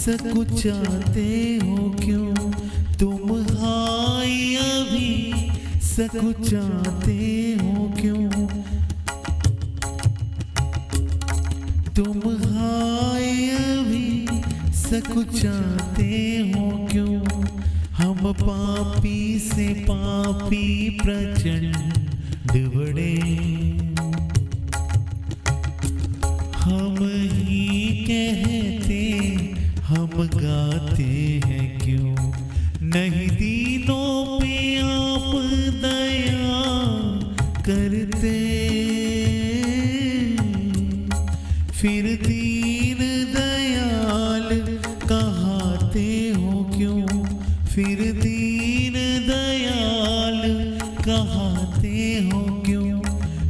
सकुचाते हो क्यों तुम हाय अभी, सकुचाते हो क्यों तुम हाय अभी, सकुचाते हो क्यों। हम पापी से पापी प्रचंड बड़े, हम ही कहते हम गाते हैं क्यों। नहीं दीनों पे आप दया करते, फिर दीन दयाल कहाते हो क्यों। फिर दीन दयाल कहाते हो क्यों।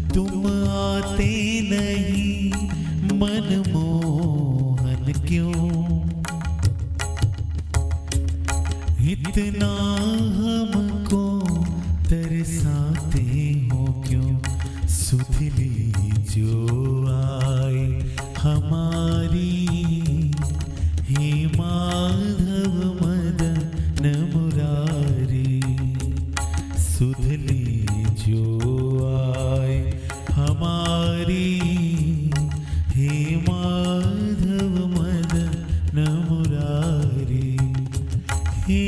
तुम आते नहीं मनमोहन क्यों। इतना हमको तरसाते हो क्यों। सुधली जो आए हमारी, हे माधव मदन मुरारी। सुधली जो आए हमारी, हे माधव मदन मुरारी। हे